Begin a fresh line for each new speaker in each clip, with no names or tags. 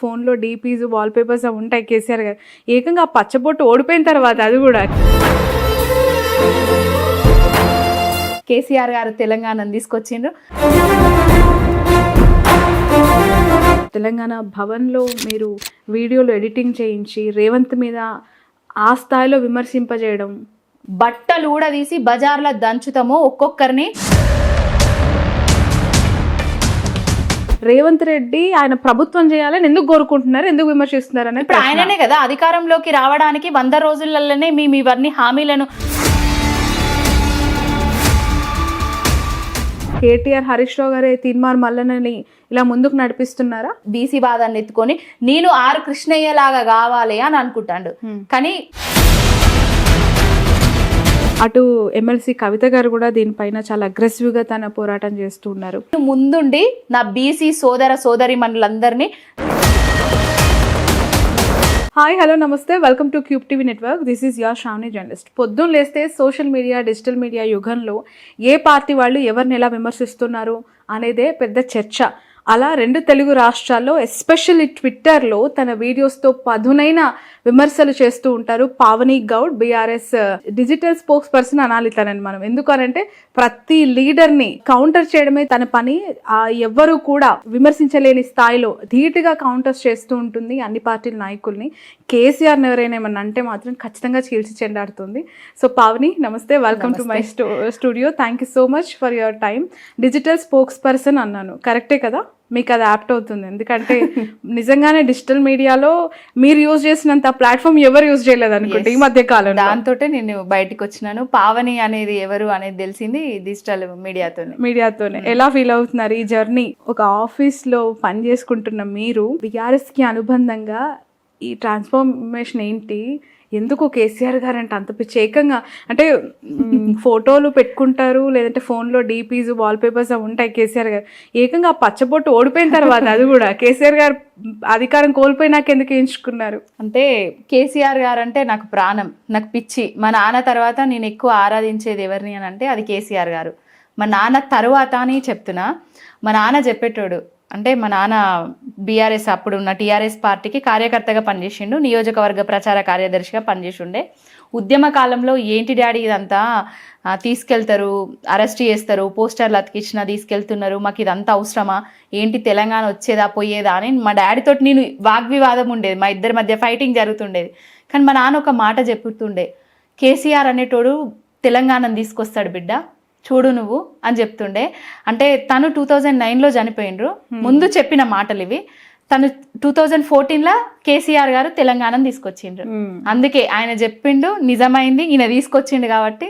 ఫోన్లో DPs wall papers అవి ఉంటాయి కేసీఆర్ గారు ఏకంగా ఆ పచ్చబొట్టు ఓడిపోయిన తర్వాత అది కూడా
కేసీఆర్ గారు తెలంగాణను తీసుకొచ్చిండ్రు.
తెలంగాణ భవన్లో మీరు వీడియోలు ఎడిటింగ్ చేయించి రేవంత్ మీద ఆ స్థాయిలో విమర్శింపజేయడం,
బట్టలు కూడా తీసి బజార్లో దంచుతాము ఒక్కొక్కరిని.
రేవంత్ రెడ్డి ఆయన ప్రభుత్వం చేయాలని ఎందుకు కోరుకుంటున్నారు, ఎందుకు విమర్శిస్తున్నారు అనేది
ఇప్పుడు ఆయననే కదా అధికారంలోకి రావడానికి 100 రోజులలోనే మేము ఇవన్నీ హామీలను
కేటీఆర్ హరీష్ రావు గారే తీన్మార్ మల్లనని ఇలా ముందుకు నడిపిస్తున్నారా?
బీసీ వాదాన్ని ఎత్తుకొని నేను ఆర్ కృష్ణయ్య లాగా కావాలి అని అనుకుంటాడు. కానీ
అటు ఎమ్మెల్సీ కవిత గారు కూడా దీనిపైన చాలా అగ్రెసివ్గా తన పోరాటం చేస్తూ ఉన్నారు.
ముందుండి నా బీసీ సోదర సోదరి మనులందరినీ
హాయ్ హలో నమస్తే, welcome to Cube TV network. This is your Shravani journalist. పొద్దున్న లేస్తే సోషల్ మీడియా, డిజిటల్ మీడియా యుగంలో ఏ పార్టీ వాళ్ళు ఎవరిని ఎలా విమర్శిస్తున్నారు అనేదే పెద్ద చర్చ. అలా 2 తెలుగు రాష్ట్రాల్లో ఎస్పెషల్లీ ట్విట్టర్లో తన వీడియోస్తో పదునైన విమర్శలు చేస్తూ ఉంటారు Pavani Goud, BRS digital spokes person అనాలి తనని మనం. ఎందుకనంటే ప్రతి లీడర్ని కౌంటర్ చేయడమే తన పని. ఎవ్వరూ కూడా విమర్శించలేని స్థాయిలో ధీటుగా కౌంటర్స్ చేస్తూ ఉంటుంది అన్ని పార్టీల నాయకుల్ని. కేసీఆర్ని ఎవరైనా ఏమన్నా అంటే మాత్రం ఖచ్చితంగా చీల్చి చెండాడుతుంది. సో పావని నమస్తే, welcome to my studio. Thank you so much for your time. Digital spokes person అన్నాను, కరెక్టే కదా? మీకు అది యాప్ట్ అవుతుంది, ఎందుకంటే నిజంగానే డిజిటల్ మీడియాలో మీరు యూజ్ చేసినంత ప్లాట్ఫామ్ ఎవరు యూజ్ చేయలేదు అనుకుంటే ఈ మధ్య కాలంలో.
దాంతో నేను బయటకు వచ్చినాను. పావని అనేది ఎవరు అనేది తెలిసింది డిజిటల్ మీడియాతోనే. ఎలా
ఫీల్ అవుతున్నారు ఈ జర్నీ? ఒక ఆఫీస్ లో పని చేసుకుంటున్న మీరు బీఆర్ఎస్ కి అనుబంధంగా ఈ ట్రాన్స్ఫర్మేషన్ ఏంటి? ఎందుకు కేసీఆర్ గారు అంటే అంత ప్రత్యేకంగా? అంటే ఫోటోలు పెట్టుకుంటారు, లేదంటే ఫోన్లో డీపీస్ వాల్ పేపర్స్ అవి ఉంటాయి కేసీఆర్ గారు ఏకంగా ఆ పచ్చబొట్టు ఓడిపోయిన తర్వాత అది కూడా కేసీఆర్ గారు అధికారం కోల్పోయినాక ఎందుకు ఎంచుకున్నారు?
అంటే కేసీఆర్ గారు అంటే నాకు ప్రాణం, నాకు పిచ్చి. మా నాన్న తర్వాత నేను ఎక్కువ ఆరాధించేది ఎవరిని అని అంటే అది కేసీఆర్ గారు. మా నాన్న తర్వాత అని చెప్తున్నా. మా నాన్న చెప్పేటోడు, అంటే మా నాన్న బీఆర్ఎస్ అప్పుడు ఉన్న టీఆర్ఎస్ పార్టీకి కార్యకర్తగా పనిచేసిండు, నియోజకవర్గ ప్రచార కార్యదర్శిగా పనిచేసి ఉండే. ఉద్యమ కాలంలో ఏంటి డాడీ ఇదంతా తీసుకెళ్తారు, అరెస్ట్ చేస్తారు, పోస్టర్లు అతికించినా తీసుకెళ్తున్నారు, మాకు ఇదంతా అవసరమా, ఏంటి తెలంగాణ వచ్చేదా పోయేదా అని మా డాడీతో నేను వాగ్వివాదం ఉండేది, మా ఇద్దరి మధ్య ఫైటింగ్ జరుగుతుండేది. కానీ మా నాన్న ఒక మాట చెప్తుండే, కేసీఆర్ అనేటోడు తెలంగాణను తీసుకొస్తాడు బిడ్డ, చూడు నువ్వు అని చెప్తుండే. అంటే తను 2009లో చనిపోయిండ్రు, ముందు చెప్పిన మాటలు ఇవి. తను 2014లో కేసీఆర్ గారు తెలంగాణను తీసుకొచ్చిండ్రు. అందుకే ఆయన చెప్పిండు నిజమైంది, ఈయన తీసుకొచ్చిండు కాబట్టి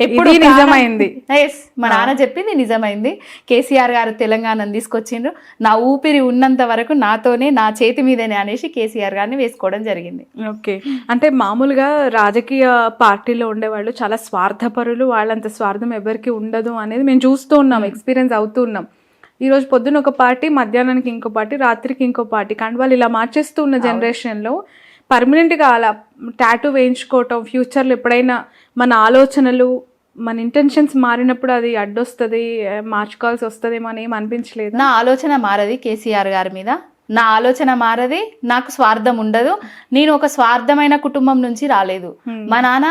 ఎప్పుడు
నిజమైంది.
ఎస్, మా నాన్న చెప్పింది నిజమైంది. కేసీఆర్ గారు తెలంగాణను తీసుకొచ్చిండ్రు, నా ఊపిరి ఉన్నంత వరకు నాతోనే, నా చేతి మీదనే అనేసి కేసీఆర్ గారిని వేసుకోవడం జరిగింది.
ఓకే, అంటే మామూలుగా రాజకీయ పార్టీలో ఉండేవాళ్ళు చాలా స్వార్థపరులు, వాళ్ళంత స్వార్థం ఎవరికి ఉండదు అనేది మేము చూస్తూ ఉన్నాం, ఎక్స్పీరియన్స్ అవుతూ ఉన్నాం. ఈరోజు పొద్దున ఒక పార్టీ, మధ్యాహ్నానికి ఇంకో పార్టీ, రాత్రికి ఇంకో పార్టీ, కానీ వాళ్ళు ఇలా మార్చేస్తూ ఉన్న జనరేషన్లో పర్మనెంట్గా అలా టాటూ వేయించుకోవటం, ఫ్యూచర్లో ఎప్పుడైనా మన ఆలోచనలు, మన ఇంటెన్షన్స్ మారినప్పుడు అది అడ్డొస్తుంది, మార్చుకోవాల్సి వస్తుందేమో అని ఏం అనిపించలేదు?
నా ఆలోచన మారది కేసీఆర్ గారి మీద, నా ఆలోచన మారది, నాకు స్వార్థం ఉండదు. నేను ఒక స్వార్థమైన కుటుంబం నుంచి రాలేదు. మా నాన్న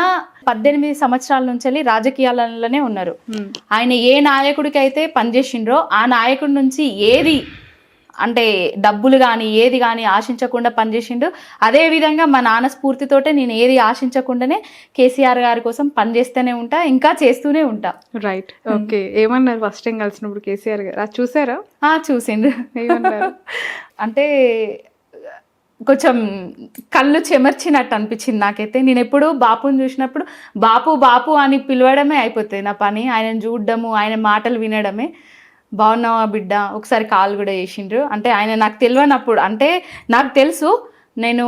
18 సంవత్సరాల నుంచి రాజకీయాలలోనే ఉన్నారు. ఆయన ఏ నాయకుడికి అయితే పనిచేసిండ్రో ఆ నాయకుడి నుంచి ఏది అంటే డబ్బులు కానీ ఏది కానీ ఆశించకుండా పనిచేసిండు. అదే విధంగా మా నాన్న స్ఫూర్తితోటే నేను ఏది ఆశించకుండానే కేసీఆర్ గారి కోసం పనిచేస్తూనే ఉంటా, ఇంకా చేస్తూనే ఉంటా.
Right, okay. ఏమన్నారు ఫస్ట్ టైం కలిసినప్పుడు కేసీఆర్ గారు? అది చూసారా?
చూసిండు.
ఏమన్నారు?
అంటే కొంచెం కళ్ళు చెమర్చినట్టు అనిపించింది నాకైతే. నేను ఎప్పుడు బాపుని చూసినప్పుడు బాపు బాపు అని పిలవడమే అయిపోతుంది నా పని. ఆయనను చూడడము, ఆయన మాటలు వినడమే. బాగున్నావా బిడ్డ, ఒకసారి కాల్ కూడా చేసిండ్రు. అంటే ఆయన నాకు తెలియనప్పుడు, అంటే నాకు తెలుసు, నేను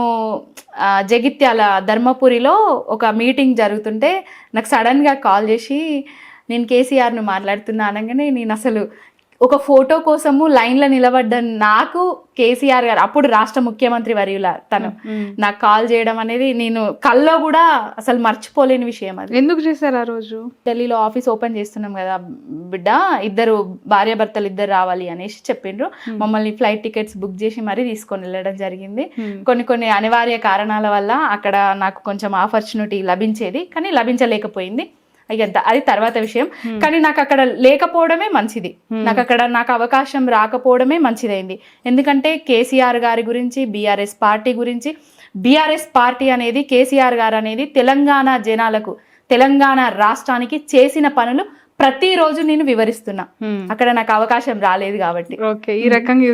జగిత్యాల ధర్మపురిలో ఒక మీటింగ్ జరుగుతుంటే నాకు సడన్గా కాల్ చేసి నేను కేసీఆర్ను మాట్లాడుతున్నా అనగానే నేను అసలు ఒక ఫోటో కోసము లైన్లో నిలబడ్డ నాకు కేసీఆర్ గారు, అప్పుడు రాష్ట్ర ముఖ్యమంత్రి వర్యుల తను నాకు కాల్ చేయడం అనేది నేను కల్లో కూడా అసలు మర్చిపోలేని విషయం. అది
ఎందుకు చేశారు ఆ రోజు?
ఢిల్లీలో ఆఫీస్ ఓపెన్ చేస్తున్నాం కదా బిడ్డ, ఇద్దరు భార్యాభర్తలు ఇద్దరు రావాలి అనేసి చెప్పిండ్రు. మమ్మల్ని ఫ్లైట్ టికెట్స్ బుక్ చేసి మరీ తీసుకొని వెళ్ళడం జరిగింది. కొన్ని అనివార్య కారణాల వల్ల అక్కడ నాకు కొంచెం ఆపర్చునిటీ లభించేది, కానీ లభించలేకపోయింది. అయ్యంత అది తర్వాత విషయం. కానీ నాకు అక్కడ లేకపోవడమే మంచిది, నాకు అవకాశం రాకపోవడమే మంచిదైంది. ఎందుకంటే కేసీఆర్ గారి గురించి, బీఆర్ఎస్ పార్టీ గురించి, బీఆర్ఎస్ పార్టీ అనేది, కేసీఆర్ గారు అనేది తెలంగాణ జనాలకు, తెలంగాణ రాష్ట్రానికి చేసిన పనులు ప్రతిరోజు నేను వివరిస్తున్నా. అక్కడ నాకు అవకాశం రాలేదు కాబట్టి
ఈ రకంగా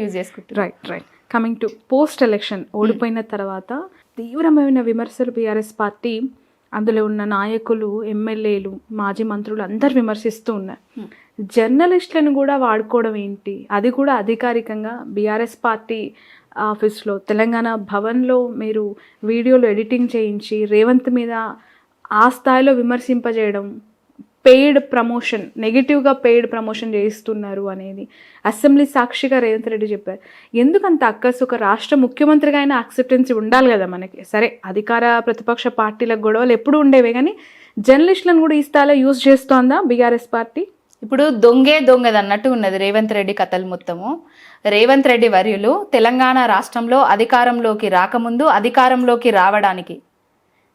యూజ్ చేసుకుంటున్నా.
Right. Coming to post election, ఓడిపోయిన తర్వాత తీవ్రమైన విమర్శలు బీఆర్ఎస్ పార్టీ, అందులో ఉన్న నాయకులు, ఎమ్మెల్యేలు, మాజీ మంత్రులు అందరు విమర్శిస్తూ ఉన్నారు. జర్నలిస్టులను కూడా వాడుకోవడం ఏంటి, అది కూడా అధికారికంగా బీఆర్ఎస్ పార్టీ ఆఫీస్లో తెలంగాణ భవన్లో మీరు వీడియోలు ఎడిటింగ్ చేయించి రేవంత్ మీద ఆ స్థాయిలో విమర్శింపజేయడం, పెయిడ్ ప్రమోషన్, నెగిటివ్గా పెయిడ్ ప్రమోషన్ చేయిస్తున్నారు అనేది అసెంబ్లీ సాక్షిగా రేవంత్ రెడ్డి చెప్పారు. ఎందుకంత అక్కసు? ఒక రాష్ట్ర ముఖ్యమంత్రిగా అయినా యాక్సెప్టెన్సీ ఉండాలి కదా మనకి. సరే, అధికార ప్రతిపక్ష పార్టీలకు గొడవలు ఎప్పుడు ఉండేవే, కానీ జర్నలిస్టులను కూడా ఈ స్థాయిలో యూజ్ చేస్తోందా బీఆర్ఎస్ పార్టీ?
ఇప్పుడు దొంగది అన్నట్టు ఉన్నది రేవంత్ రెడ్డి కథలు మొత్తము. రేవంత్ రెడ్డి వర్యులు తెలంగాణ రాష్ట్రంలో అధికారంలోకి రాకముందు, అధికారంలోకి రావడానికి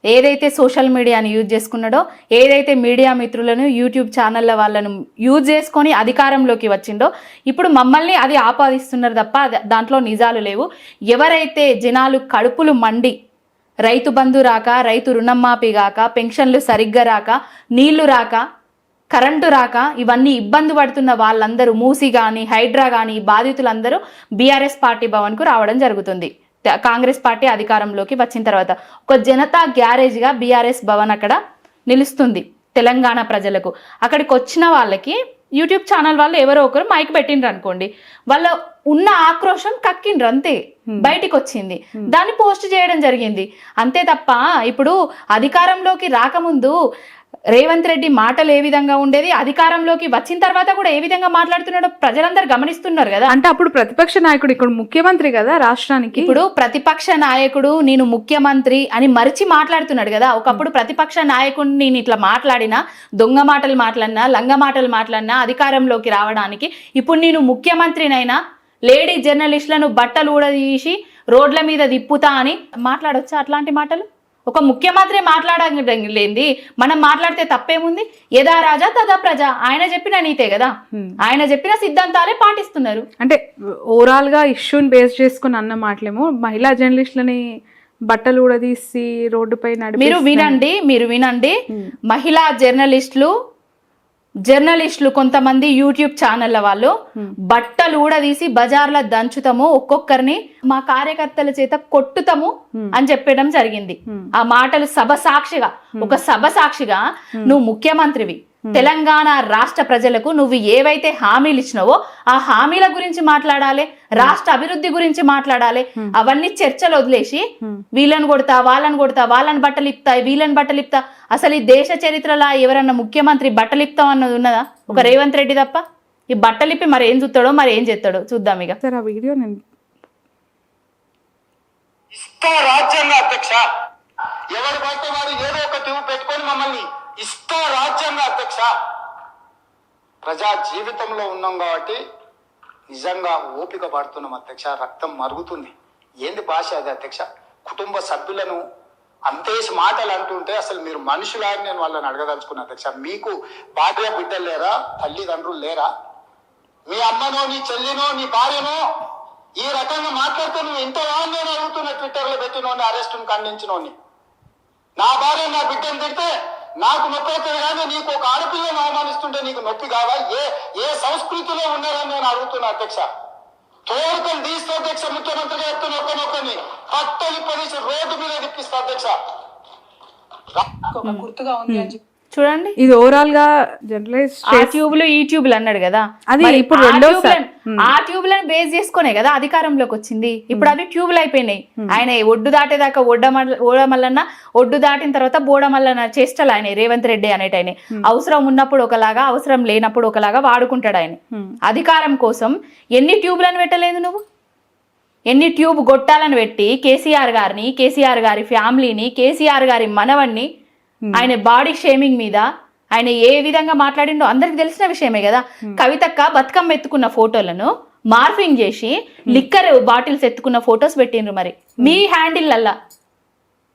ఏదైతే సోషల్ మీడియాని యూజ్ చేసుకున్నాడో, ఏదైతే మీడియా మిత్రులను, యూట్యూబ్ ఛానళ్ళ వాళ్ళను యూజ్ చేసుకొని అధికారంలోకి వచ్చిండో, ఇప్పుడు మమ్మల్ని అది ఆపాదిస్తున్నారు తప్ప దాంట్లో నిజాలు లేవు. ఎవరైతే జనాలు కడుపులు మండి రైతు బంధు రాక, రైతు రుణం మాఫీ కాక, పెన్షన్లు సరిగ్గా రాక, నీళ్లు రాక, కరెంటు రాక, ఇవన్నీ ఇబ్బంది పడుతున్న వాళ్ళందరూ, మూసి కానీ హైడ్రా కానీ బాధితులందరూ బీఆర్ఎస్ పార్టీ భవన్కు రావడం జరుగుతుంది. కాంగ్రెస్ పార్టీ అధికారంలోకి వచ్చిన తర్వాత ఒక జనతా గ్యారేజ్గా బీఆర్ఎస్ భవన్ అక్కడ నిలుస్తుంది తెలంగాణ ప్రజలకు. అక్కడికి వచ్చిన వాళ్ళకి యూట్యూబ్ ఛానల్ వాళ్ళు ఎవరో ఒకరు మైక్ పెట్టిండ్రు అనుకోండి, వాళ్ళ ఉన్న ఆక్రోషం కక్కిండ్రు, అంతే బయటికి వచ్చింది, దాన్ని పోస్ట్ చేయడం జరిగింది, అంతే తప్ప ఇప్పుడు అధికారంలోకి రాకముందు రేవంత్ రెడ్డి మాటలు ఏ విధంగా ఉండేది, అధికారంలోకి వచ్చిన తర్వాత కూడా ఏ విధంగా మాట్లాడుతున్నాడో ప్రజలందరూ గమనిస్తున్నారు కదా.
అంటే అప్పుడు ప్రతిపక్ష నాయకుడు, ఇక్కడ ముఖ్యమంత్రి కదా రాష్ట్రానికి.
ఇప్పుడు ప్రతిపక్ష నాయకుడు నేను ముఖ్యమంత్రి అని మరిచి మాట్లాడుతున్నాడు కదా. ఒకప్పుడు ప్రతిపక్ష నాయకుడిని నేను ఇట్లా మాట్లాడినా, దొంగ మాటలు మాట్లాడినా, లంగ మాటలు మాట్లాడినా అధికారంలోకి రావడానికి, ఇప్పుడు నేను ముఖ్యమంత్రినైనా లేడీ జర్నలిస్టులను బట్టలు ఊడదీసి రోడ్ల మీద తిప్పుతా అని మాట్లాడొచ్చా? అట్లాంటి మాటలు ఒక ముఖ్యమంత్రి మాట్లాడలేంది మనం మాట్లాడితే తప్పేముంది? యదా రాజా తదా ప్రజ, ఆయన చెప్పిన నీతే కదా, ఆయన చెప్పిన సిద్ధాంతాలే పాటిస్తున్నారు.
అంటే ఓవరాల్ గా ఇష్యూని బేస్ చేసుకుని అన్న మాటలేమో మహిళా జర్నలిస్టులని బట్టలు ఊడదీసి రోడ్డుపై
మీరు వినండి. మహిళా జర్నలిస్టులు కొంతమంది యూట్యూబ్ ఛానళ్ళ వాళ్ళు బట్టలు ఊడదీసి బజార్ల దంచుతాము, ఒక్కొక్కరిని మా కార్యకర్తల చేత కొట్టుతాము అని చెప్పడం జరిగింది. ఆ మాటలు సభ సాక్షిగా నువ్వు ముఖ్యమంత్రివి, తెలంగాణ రాష్ట్ర ప్రజలకు నువ్వు ఏవైతే హామీలు ఇచ్చినావో ఆ హామీల గురించి మాట్లాడాలి, రాష్ట్ర అభివృద్ధి గురించి మాట్లాడాలి. అవన్నీ చర్చలు వదిలేసి వీళ్ళని కొడతా, వాళ్ళని బట్టలు ఇప్తా, వీళ్ళని బట్టలు ఇప్తా. అసలు ఈ దేశ చరిత్రలో ఎవరన్నా ముఖ్యమంత్రి బట్టలు ఇప్తాం అన్నది ఉన్నదా? ఒక రేవంత్ రెడ్డి తప్ప. ఈ బట్టలిప్పి మరి ఏం చూస్తాడో, మరి ఏం చేస్తాడో చూద్దాం. ఇక
సార్ ఆ వీడియో
రాజ్యాంగ అధ్యక్ష, ఎవరు పడితే వారు ఏదో ఒక ట్యూబ్ పెట్టుకొని మమ్మల్ని ఇస్తా రాజ్యాంగ అధ్యక్ష. ప్రజా జీవితంలో ఉన్నాం కాబట్టి నిజంగా ఓపిక పడుతున్నాం అధ్యక్ష, రక్తం మరుగుతుంది. ఏంది భాష అది అధ్యక్ష? కుటుంబ సభ్యులను అంతేసి మాటలు అంటుంటే అసలు మీరు మనుషులా అని నేను వాళ్ళని అడగదలుచుకున్నా అధ్యక్ష. మీకు భార్య బిడ్డలు లేరా? తల్లిదండ్రులు లేరా? మీ అమ్మనో, నీ చెల్లినో, నీ భార్యనో ఈ రకంగా మాట్లాడితే నువ్వు ఇంత నేను అడుగుతున్నా. ట్విట్టర్లో పెట్టినోని, అరెస్టును ఖండించినోని. నా భార్య నా బిడ్డను తిడితే నాకు నొప్పి అవుతుంది, కానీ నీకు ఒక ఆడపిల్లను అవమానిస్తుంటే నీకు నొప్పి కావా? ఏ సంస్కృతిలో ఉన్నారని నేను అడుగుతున్నా అధ్యక్ష. తోడుకొని తీస్తే అధ్యక్ష, ముఖ్యమంత్రిగా చెప్తున్న ఒక్కనొక్కని పట్టని పనిసి రోడ్డు మీద తిప్పిస్తా అధ్యక్ష.
చూడండి.
ఇది ఓవరాల్ గా జనరలైజ్
ఆ ట్యూబ్లు ఈ ట్యూబ్లు అన్నాడు కదా,
అది
మరి
ఇప్పుడు
ఆ
రెండోసారి.
ట్యూబ్లను- ఆ ట్యూబ్లను బేస్ చేసుకునే కదా అధికారంలోకి వచ్చింది. ఇప్పుడు అవి ట్యూబ్లు అయిపోయినాయి. ఆయన ఒడ్డు దాటేదాకా ఓడమల్లన్న, ఒడ్డు దాటిన తర్వాత బోడమల్లన్న చేష్టలు ఆయన రేవంత్ రెడ్డి అనేటైన అవసరం ఉన్నప్పుడు ఒకలాగా, అవసరం లేనప్పుడు ఒకలాగా వాడుకుంటాడు ఆయన. అధికారం కోసం ఎన్ని ట్యూబ్లను పెట్టలేదు నువ్వు? ఎన్ని ట్యూబ్ గొట్టాలను పెట్టి కేసీఆర్ గారిని, కేసీఆర్ గారి ఫ్యామిలీని, కేసీఆర్ గారి మనవణ్ణి, ఆయన బాడీ షేమింగ్ మీద ఆయన ఏ విధంగా మాట్లాడిండో అందరికి తెలిసిన విషయమే కదా. కవితక్క బతుకమ్మ ఎత్తుకున్న ఫోటోలను మార్ఫింగ్ చేసి లిక్కర్ బాటిల్స్ ఎత్తుకున్న ఫొటోస్ పెట్టిండ్రు మరి మీ హ్యాండిల్లల్లా.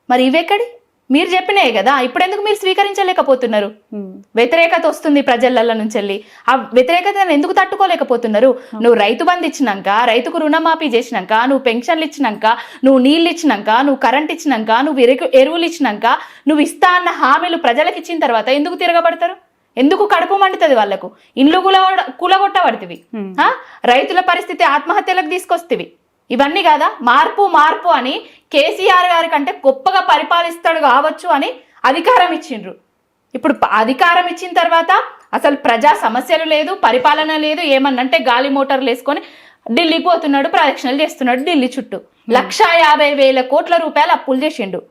మరి ఇవెక్కడి? మీరు చెప్పినాయి కదా, ఇప్పుడు ఎందుకు మీరు స్వీకరించలేకపోతున్నారు? వ్యతిరేకత వస్తుంది ప్రజల నుంచి వెళ్ళి, ఆ వ్యతిరేకతను ఎందుకు తట్టుకోలేకపోతున్నారు? నువ్వు రైతు బంధు ఇచ్చినాక, రైతుకు రుణమాఫీ చేసినాక, నువ్వు పెన్షన్లు ఇచ్చినాక, నువ్వు నీళ్ళు ఇచ్చినాక, నువ్వు కరెంట్ ఇచ్చినాక, నువ్వు ఎరువులు ఇచ్చినాక, నువ్వు ఇస్తా అన్న హామీలు ప్రజలకు ఇచ్చిన తర్వాత ఎందుకు తిరగబడతారు? ఎందుకు కడుపు మండుతుంది వాళ్ళకు? ఇండ్లు కూలగొట్టబడుతుంది, రైతుల పరిస్థితి ఆత్మహత్యలకు తీసుకొస్తేవి. ఇవన్నీ కాదా మార్పు మార్పు అని కేసీఆర్ గారి కంటే గొప్పగా పరిపాలిస్తాడు కావచ్చు అని అధికారం ఇచ్చిండ్రు. ఇప్పుడు అధికారం ఇచ్చిన తర్వాత అసలు ప్రజా సమస్యలు లేదు, పరిపాలన లేదు, ఏమన్నంటే గాలి మోటార్లు వేసుకొని ఢిల్లీ పోతున్నాడు, ప్రదక్షిణలు చేస్తున్నాడు ఢిల్లీ చుట్టూ. 1,50,000 కోట్ల రూపాయలు అప్పులు చేసిండు.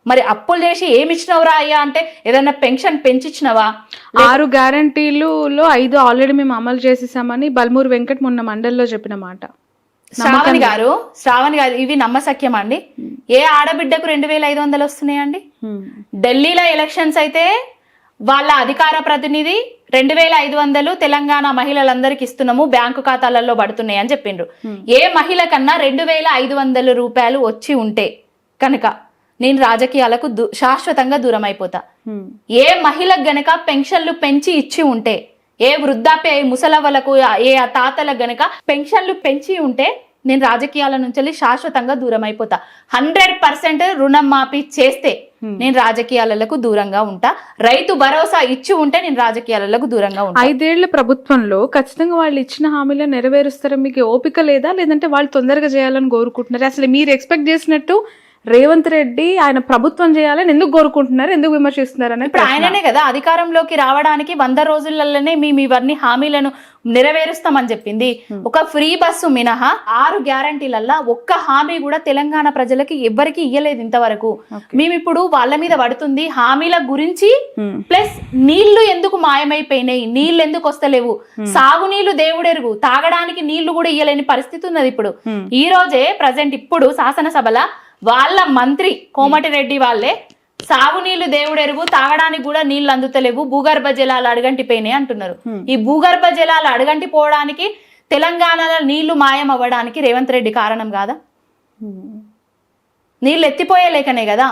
మరి అప్పులు చేసి ఏమి ఇచ్చినవరా అయ్యా అంటే ఏదన్నా పెన్షన్ పెంచిచ్చినవా?
6 గ్యారంటీలలో 5 ఆల్రెడీ మేము అమలు చేసేసామని బల్మూరు వెంకట్ మొన్న మండలిలో చెప్పిన మాట.
శ్రావణి గారు ఇవి నమ్మసక్యం అండి? ఏ ఆడబిడ్డకు 2,500 వస్తున్నాయండి? ఢిల్లీలో ఎలక్షన్స్ అయితే వాళ్ళ అధికార ప్రతినిధి 2,500 తెలంగాణ మహిళలందరికి ఇస్తున్నాము, బ్యాంకు ఖాతాలలో పడుతున్నాయి అని చెప్పిండ్రు. ఏ మహిళ కన్నా 2,500 రూపాయలు వచ్చి ఉంటే కనుక నేను రాజకీయాలకు శాశ్వతంగా దూరం అయిపోతా. ఏ మహిళకు గనక పెన్షన్లు పెంచి ఇచ్చి ఉంటే, ఏ వృద్ధాప్య ముసలవ్వలకు, ఏ తాతలకు గనక పెన్షన్లు పెంచి ఉంటే నేను రాజకీయాల నుంచి శాశ్వతంగా దూరం అయిపోతా. 100% రుణం మాఫీ చేస్తే నేను రాజకీయాలకు దూరంగా ఉంటా. రైతు భరోసా ఇచ్చి ఉంటే నేను రాజకీయాలకు దూరంగా ఉంటా.
5 ఏళ్ల ప్రభుత్వంలో ఖచ్చితంగా వాళ్ళు ఇచ్చిన హామీలను నెరవేరుస్తారా? మీకు ఓపిక లేదా, లేదంటే వాళ్ళు తొందరగా చేయాలని కోరుకుంటున్నారు? అసలు మీరు ఎక్స్పెక్ట్ చేసినట్టు రేవంత్ రెడ్డి ఆయన ప్రభుత్వం చేయాలని ఎందుకు కోరుకుంటున్నారు, ఎందుకు విమర్శిస్తున్నారు అనేది
ఇప్పుడు ఆయననే కదా అధికారంలోకి రావడానికి 100 రోజులలోనే మేము ఇవన్నీ హామీలను నెరవేరుస్తామని చెప్పింది. ఒక ఫ్రీ బస్సు మినహా 6 గ్యారంటీలల్లా ఒక్క హామీ కూడా తెలంగాణ ప్రజలకి ఎవ్వరికి ఇయ్యలేదు ఇంతవరకు. మేము ఇప్పుడు వాళ్ళ మీద పడుతుంది హామీల గురించి, ప్లస్ నీళ్లు ఎందుకు మాయమైపోయినాయి, నీళ్లు ఎందుకు వస్తలేవు, సాగునీళ్లు దేవుడెరుగు, తాగడానికి నీళ్లు కూడా ఇయ్యలేని పరిస్థితి ఉన్నది. ఇప్పుడు ఈ రోజే ప్రజెంట్ ఇప్పుడు శాసనసభల వాళ్ళ మంత్రి కోమటిరెడ్డి వాళ్ళే సాగునీళ్లు దేవుడెరుగు, తాగడానికి కూడా నీళ్లు అందుతలేవు, భూగర్భ జలాలు అడుగంటిపోయినాయి అంటున్నారు. ఈ భూగర్భ జలాలు అడుగంటి పోవడానికి, తెలంగాణలో నీళ్లు మాయం అవ్వడానికి రేవంత్ రెడ్డి కారణం కాదా? నీళ్ళు ఎత్తిపోయేలేకనే కదా.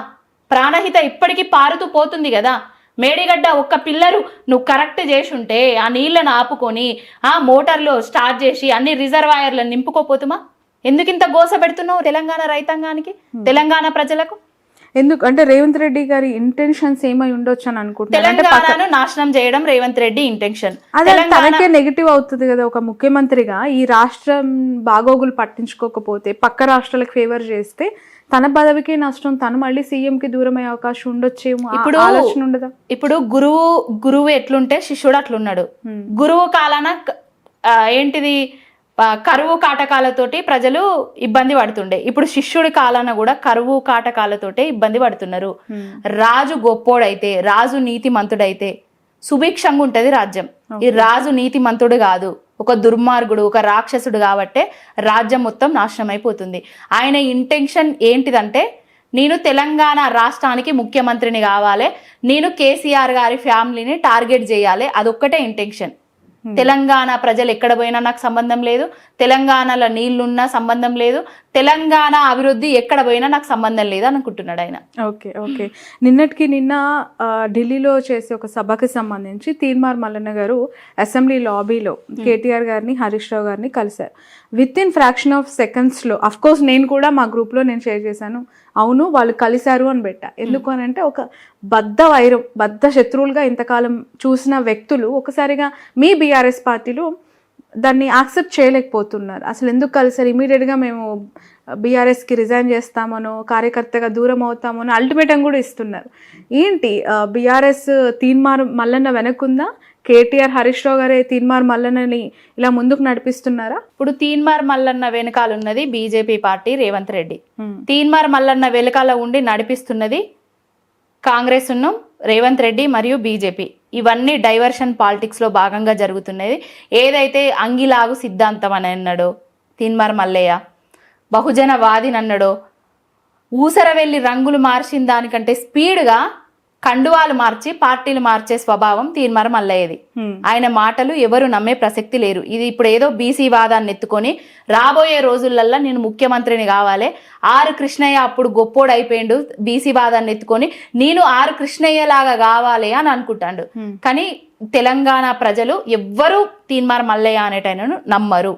ప్రాణహిత ఇప్పటికీ పారుతూ పోతుంది కదా. మేడిగడ్డ ఒక్క పిల్లరు నువ్వు కరెక్ట్ చేసి ఉంటే ఆ నీళ్లను ఆపుకొని ఆ మోటార్లు స్టార్ట్ చేసి అన్ని రిజర్వాయర్లను నింపుకోపోతుమా? ఎందుకు ఇంత గోస పెడుతున్నావు తెలంగాణ రైతాంగానికి, తెలంగాణ ప్రజలకు?
ఎందుకు అంటే రేవంత్ రెడ్డి గారి ఇంటెన్షన్స్ ఏమై ఉండొచ్చు అని అనుకుంటున్నారు.
తెలంగాణను నాశనం చేయడం రేవంత్ రెడ్డి ఇంటెన్షన్.
అదే తనకే నెగిటివ్ అవుతుంది కదా. ఒక ముఖ్యమంత్రిగా ఈ రాష్ట్రం బాగోగులు పట్టించుకోకపోతే, పక్క రాష్ట్రాలకు ఫేవర్ చేస్తే తన పదవికే నష్టం, తను మళ్ళీ సీఎం కి దూరం అయ్యే అవకాశం ఉండొచ్చేమో. ఇప్పుడు ఆలోచన ఉండదా? ఇప్పుడు
గురువు ఎట్లుంటే శిష్యుడు అట్లున్నాడు. గురువు కాలాన ఏంటిది కరువు కాటకాలతోటి ప్రజలు ఇబ్బంది పడుతుండే. ఇప్పుడు శిష్యుడి కాలాన కూడా కరువు కాటకాలతోటే ఇబ్బంది పడుతున్నారు. రాజు గొప్పోడైతే, రాజు నీతిమంతుడైతే సుభిక్షంగా ఉంటది రాజ్యం. ఈ రాజు నీతిమంతుడు కాదు, ఒక దుర్మార్గుడు, ఒక రాక్షసుడు కాబట్టే రాజ్యం మొత్తం నాశనం అయిపోతుంది. ఆయన ఇంటెన్షన్ ఏంటిదంటే, నేను తెలంగాణ రాష్ట్రానికి ముఖ్యమంత్రిని కావాలి, నేను కేసీఆర్ గారి ఫ్యామిలీని టార్గెట్ చేయాలి, అదొక్కటే ఇంటెన్షన్. తెలంగాణ ప్రజలు ఎక్కడ పోయినా నాకు సంబంధం లేదు, తెలంగాణలో నీళ్లున్నా సంబంధం లేదు, తెలంగాణ అభివృద్ధి ఎక్కడ పోయినా నాకు సంబంధం లేదు అనుకుంటున్నాడు ఆయన.
ఓకే. నిన్న ఢిల్లీలో చేసే ఒక సభకి సంబంధించి తీన్మార్ మల్లన్న గారు అసెంబ్లీ లాబీలో కేటీఆర్ గారిని, హరీష్ రావు గారిని కలిశారు. విత్ ఇన్ ఫ్రాక్షన్ ఆఫ్ సెకండ్స్లో, అఫ్ కోర్స్ నేను కూడా మా గ్రూప్లో నేను షేర్ చేశాను, అవును వాళ్ళు కలిశారు అని పెట్టా. ఎందుకు అని అంటే, ఒక బద్ధ శత్రువులుగా ఇంతకాలం చూసిన వ్యక్తులు ఒకసారిగా మీ బీఆర్ఎస్ పార్టీలో దాన్ని యాక్సెప్ట్ చేయలేకపోతున్నారు. అసలు ఎందుకు కలిసారు, ఇమీడియట్గా మేము బీఆర్ఎస్కి రిజైన్ చేస్తామనో కార్యకర్తగా దూరం అవుతామనో అల్టిమేటం కూడా ఇస్తున్నారు. ఏంటి బీఆర్ఎస్ తీన్మార్ మల్లన్న వెనక్కుందా, కేటీఆర్ హరీష్ రావు గారే తీన్మార్ మల్లన్నని ఇలా ముందుకు నడిపిస్తున్నారా?
ఇప్పుడు తీన్మార్ మల్లన్న వెనకాల ఉన్నది బీజేపీ పార్టీ, రేవంత్ రెడ్డి. తీన్మార్ మల్లన్న వెనకాల ఉండి నడిపిస్తున్నది కాంగ్రెస్ ఉన్నం, రేవంత్ రెడ్డి మరియు బీజేపీ. ఇవన్నీ డైవర్షన్ పాలిటిక్స్లో భాగంగా జరుగుతున్నది. ఏదైతే అంగిలాగు సిద్ధాంతం అని అన్నాడో తీన్మార్ మల్లయ్య, బహుజనవాదిని అన్నాడో, ఊసర వెళ్ళి రంగులు మార్చిన దానికంటే స్పీడ్గా కండువాలు మార్చి పార్టీలు మార్చే స్వభావం తీన్మార్ మల్లయ్యది. ఆయన మాటలు ఎవరు నమ్మే ప్రసక్తి లేరు. ఇది ఇప్పుడు ఏదో బీసీ వాదాన్ని ఎత్తుకొని రాబోయే రోజులల్లా నేను ముఖ్యమంత్రిని కావాలి, ఆర్ కృష్ణయ్య అప్పుడు గొప్పోడు అయిపోయిండు, బీసీ వాదాన్ని ఎత్తుకొని నేను ఆర్ కృష్ణయ్య లాగా కావాలి అని అనుకుంటాడు. కానీ తెలంగాణ ప్రజలు ఎవ్వరూ తీన్మార్ మల్లయ్య అనేటైనను నమ్మరు,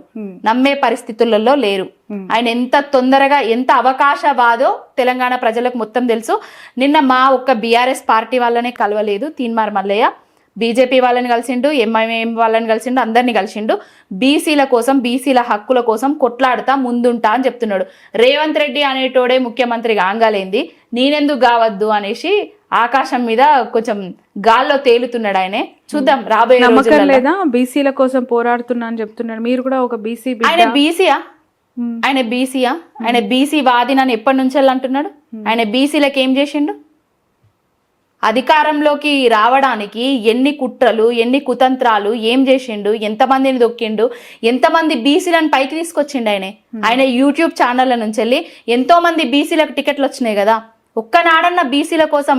నమ్మే పరిస్థితులలో లేరు. ఆయన ఎంత తొందరగా ఎంత అవకాశవాదో తెలంగాణ ప్రజలకు మొత్తం తెలుసు. నిన్న మా ఒక్క బీఆర్ఎస్ పార్టీ వాళ్ళనే కలవలేదు తీన్మార్ మల్లయ్య, బీజేపీ వాళ్ళని కలిసిండు, ఎంఐఎం వాళ్ళని కలిసిండు, అందరినీ కలిసిండు. బీసీల కోసం, బీసీల హక్కుల కోసం కొట్లాడుతా ముందుంటా అని చెప్తున్నాడు. రేవంత్ రెడ్డి అనేటోడే ముఖ్యమంత్రి కాంగాలేంది, నేనెందుకు కావద్దు అనేసి ఆకాశం మీద కొంచెం గాల్లో తేలుతున్నాడు ఆయనే. చూద్దాం రాబోయే
నమ్మకం లేదా, బీసీల కోసం పోరాడుతున్నా అని చెప్తున్నాడు. మీరు కూడా ఒక బీసీ,
ఆయన బీసీయా? ఆయన బీసీయా? ఆయన బీసీ వాది నన్ను ఎప్పటి నుంచి అంటున్నాడు. ఆయన బీసీలకు ఏం చేసిండు? అధికారంలోకి రావడానికి ఎన్ని కుట్రలు, ఎన్ని కుతంత్రాలు ఏం చేసిండు, ఎంతమందిని దొక్కిండు, ఎంతమంది బీసీలను పైకి తీసుకొచ్చిండు. ఆయన యూట్యూబ్ ఛానళ్ళ నుంచి వెళ్ళి ఎంతో మంది బీసీలకు టికెట్లు వచ్చినాయి కదా. ఒక్కనాడన్న బీసీల కోసం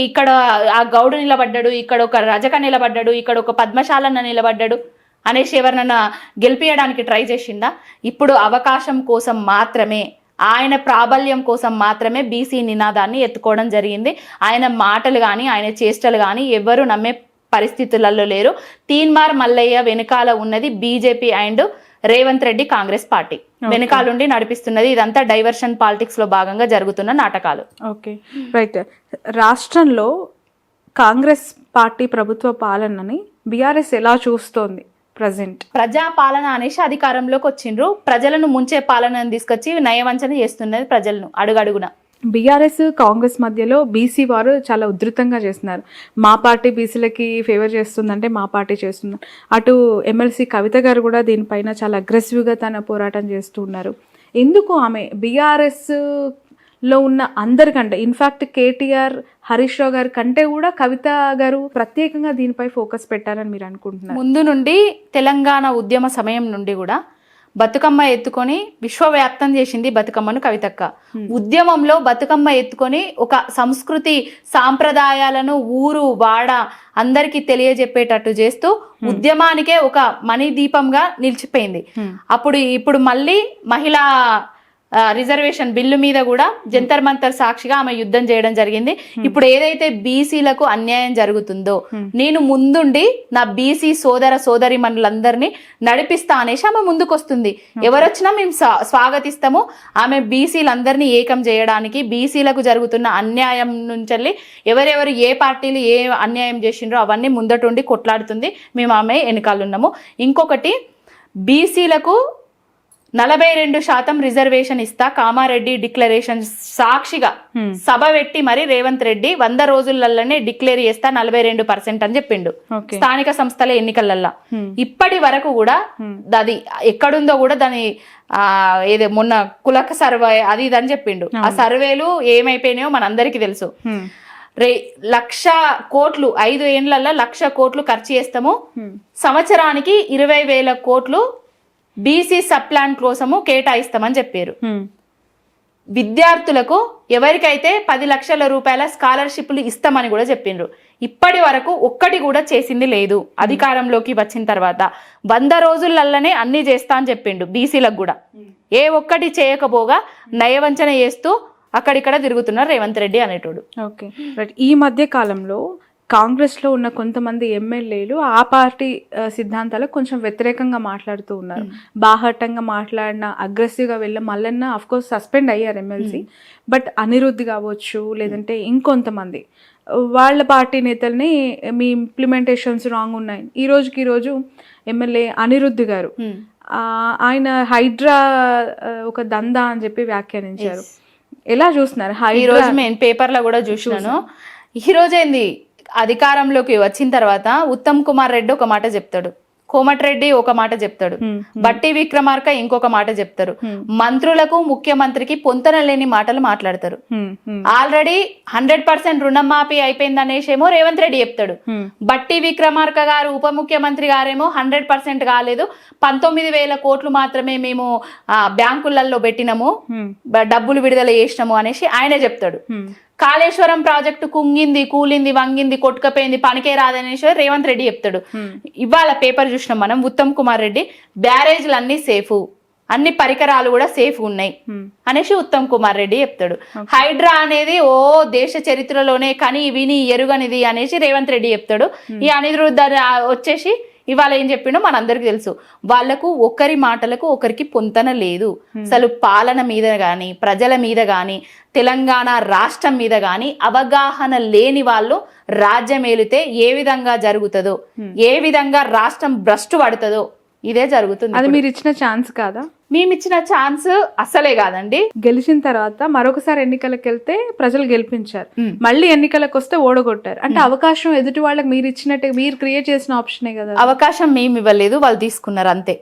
ఇక్కడ ఆ గౌడు నిలబడ్డాడు, ఇక్కడ ఒక రజక నిలబడ్డాడు, ఇక్కడ ఒక పద్మశాలన్న నిలబడ్డాడు అనేసి ఎవరినన్నా గెలిపించడానికి ట్రై చేసిండా? ఇప్పుడు అవకాశం కోసం మాత్రమే, ఆయన ప్రాబల్యం కోసం మాత్రమే బీసీ నినాదాన్ని ఎత్తుకోవడం జరిగింది. ఆయన మాటలు కానీ ఆయన చేష్టలు కానీ ఎవరు నమ్మే పరిస్థితులలో లేరు. తీన్మార్ మల్లయ్య వెనకాల ఉన్నది BJP and Revanth Reddy Congress party వెనకాలండి నడిపిస్తున్నది. ఇదంతా డైవర్షన్ పాలిటిక్స్ లో భాగంగా జరుగుతున్న నాటకాలు.
Okay, right. రాష్ట్రంలో కాంగ్రెస్ పార్టీ ప్రభుత్వ పాలనని బీఆర్ఎస్ ఎలా చూస్తోంది? ప్రజా పాలన అనేసి అధికారంలోకి వచ్చిండ్రు, ప్రజలను ముంచే పాలనను తీసుకొచ్చి నయవంచన చేస్తున్నది ప్రజలను అడుగడుగున. బీఆర్ఎస్ కాంగ్రెస్ మధ్యలో బీసీ వారు చాలా ఉధృతంగా చేస్తున్నారు. మా పార్టీ బీసీలకి ఫేవర్ చేస్తుందంటే మా పార్టీ చేస్తుంది. అటు ఎమ్మెల్సీ కవిత గారు కూడా దీనిపైన చాలా అగ్రెసివ్గా తన పోరాటం చేస్తూ ఉన్నారు. ఎందుకు ఆమె బీఆర్ఎస్లో ఉన్న అందరికంటే, ఇన్ఫ్యాక్ట్ కేటీఆర్ హరీష్ రావు గారి కంటే కూడా కవిత గారు ప్రత్యేకంగా దీనిపై ఫోకస్ పెట్టారని మీరు అనుకుంటున్నారు? ముందు నుండి తెలంగాణ ఉద్యమ సమయం నుండి కూడా బతుకమ్మ ఎత్తుకొని విశ్వవ్యాప్తం చేసింది బతుకమ్మను కవితక్క. ఉద్యమంలో బతుకమ్మ ఎత్తుకొని ఒక సంస్కృతి సాంప్రదాయాలను ఊరు వాడ అందరికీ తెలియజెప్పేటట్టు చేస్తూ ఉద్యమానికే ఒక మణిదీపంగా నిలిచిపోయింది. ఇప్పుడు మళ్ళీ మహిళా రిజర్వేషన్ బిల్లు మీద కూడా జంతర్ మంతర్ సాక్షిగా ఆమె యుద్ధం చేయడం జరిగింది. ఇప్పుడు ఏదైతే బీసీలకు అన్యాయం జరుగుతుందో నేను ముందుండి నా బీసీ సోదర సోదరి మనులందరినీ నడిపిస్తా అనేసి ఆమె ముందుకు వస్తుంది. ఎవరొచ్చినా మేము స్వాగతిస్తాము. ఆమె బీసీలందరినీ ఏకం చేయడానికి, బీసీలకు జరుగుతున్న అన్యాయం నుంచి ఎవరెవరు ఏ పార్టీలు ఏ అన్యాయం చేసిండ్రో అవన్నీ ముందటుండి కొట్లాడుతుంది. మేము ఆమె వెనకాలన్నాము. ఇంకొకటి, బీసీలకు 42% రిజర్వేషన్ ఇస్తా కామారెడ్డి డిక్లరేషన్ సాక్షిగా సభ పెట్టి మరి రేవంత్ రెడ్డి 100 రోజులలోనే డిక్లేర్ చేస్తా 42% అని చెప్పిండు స్థానిక సంస్థల ఎన్నికలల్లా. ఇప్పటి వరకు కూడా అది ఎక్కడుందో కూడా దాని ఏదో మొన్న కులక సర్వే అది ఇది అని చెప్పిండు. ఆ సర్వేలు ఏమైపోయినాయో మనందరికీ తెలుసు. 1,00,000 కోట్లు 5 ఏళ్లలో 1,00,000 కోట్లు ఖర్చు చేస్తాము. సంవత్సరానికి 20,000 కోట్లు బీసీ సబ్ ప్లాన్ కోసము కేటాయిస్తామని చెప్పారు. విద్యార్థులకు ఎవరికైతే 10 లక్షల రూపాయల స్కాలర్షిప్లు ఇస్తామని కూడా చెప్పిండ్రు. ఇప్పటి వరకు ఒక్కటి కూడా చేసింది లేదు. అధికారంలోకి వచ్చిన తర్వాత 100 రోజులల్లనే అన్ని చేస్తా అని చెప్పిండు. బీసీలకు కూడా ఏ ఒక్కటి చేయకపోగా నయవంచన చేస్తూ అక్కడిక్కడ తిరుగుతున్నారు రేవంత్ రెడ్డి అనేటోడు. Okay, right. ఈ మధ్య కాలంలో కాంగ్రెస్లో ఉన్న కొంతమంది ఎమ్మెల్యేలు ఆ పార్టీ సిద్ధాంతాలకు కొంచెం వ్యతిరేకంగా మాట్లాడుతూ ఉన్నారు. బాహటంగా మాట్లాడిన, అగ్రెసివ్గా వెళ్ళిన మల్లన్న కోర్స్ సస్పెండ్ అయ్యారు ఎమ్మెల్సీ. బట్ అనిరుద్ధ్ కావచ్చు, లేదంటే ఇంకొంతమంది వాళ్ళ పార్టీ నేతల్ని మీ ఇంప్లిమెంటేషన్స్ రాంగ్ ఉన్నాయి. ఈ రోజు ఎమ్మెల్యే అనిరుద్ధ్ గారు ఆయన హైడ్రా ఒక దందా అని చెప్పి వ్యాఖ్యానించారు. ఎలా చూస్తున్నారు?
ఈ రోజు నేను పేపర్లో కూడా చూసినాను. ఈ రోజేంది అధికారంలోకి వచ్చిన తర్వాత ఉత్తమ్ కుమార్ రెడ్డి ఒక మాట చెప్తాడు, కోమటిరెడ్డి ఒక మాట చెప్తాడు, బట్టి విక్రమార్క ఇంకొక మాట చెప్తారు. మంత్రులకు ముఖ్యమంత్రికి పొంతన లేని మాటలు మాట్లాడతారు. ఆల్రెడీ 100% రుణమాఫీ అయిపోయింది అనేసేమో రేవంత్ రెడ్డి చెప్తాడు. బట్టి విక్రమార్క గారు ఉప ముఖ్యమంత్రి గారేమో 100% కాలేదు, 19,000 కోట్లు మాత్రమే మేము బ్యాంకులలో పెట్టినాము, డబ్బులు విడుదల చేసినాము అనేసి ఆయనే చెప్తాడు. కాళేశ్వరం ప్రాజెక్టు కుంగింది, కూలింది, వంగింది, కొట్టుకపోయింది, పనికే రాదనేసి రేవంత్ రెడ్డి చెప్తాడు. ఇవాళ పేపర్ చూసినాం మనం, ఉత్తమ్ కుమార్ రెడ్డి బ్యారేజ్లు అన్ని సేఫ్, అన్ని పరికరాలు కూడా సేఫ్ ఉన్నాయి అనేసి ఉత్తమ్ కుమార్ రెడ్డి చెప్తాడు. హైడ్రా అనేది దేశ చరిత్రలోనే కని విని ఎరుగనిది అనేసి రేవంత్ రెడ్డి చెప్తాడు. ఈ అనిరుద్ధ వచ్చేసి ఇవాళ ఏం చెప్పిండో మనందరికి తెలుసు. వాళ్లకు ఒకరి మాటలకు ఒకరికి పొంతన లేదు. అసలు పాలన మీద గాని, ప్రజల మీద గాని, తెలంగాణ రాష్ట్రం మీద గాని అవగాహన లేని వాళ్ళు రాజ్యం ఏలితే ఏ విధంగా జరుగుతుందో, ఏ విధంగా రాష్ట్రం భ్రష్టు పడుతుందో ఇదే జరుగుతుంది.
అది మీరు ఇచ్చిన ఛాన్స్ కాదా?
మేమిచ్చిన ఛాన్స్ అసలే కాదండి.
గెలిచిన తర్వాత మరొకసారి ఎన్నికలకు వెళ్తే ప్రజలు గెలిపించారు, మళ్ళీ ఎన్నికలకు వస్తే ఓడగొట్టారు. అంటే అవకాశం ఎదుటి వాళ్ళకి మీరు ఇచ్చినట్టే, మీరు క్రియేట్ చేసిన ఆప్షనే కదా.
అవకాశం మేము ఇవ్వలేదు, వాళ్ళు తీసుకున్నారు అంతే.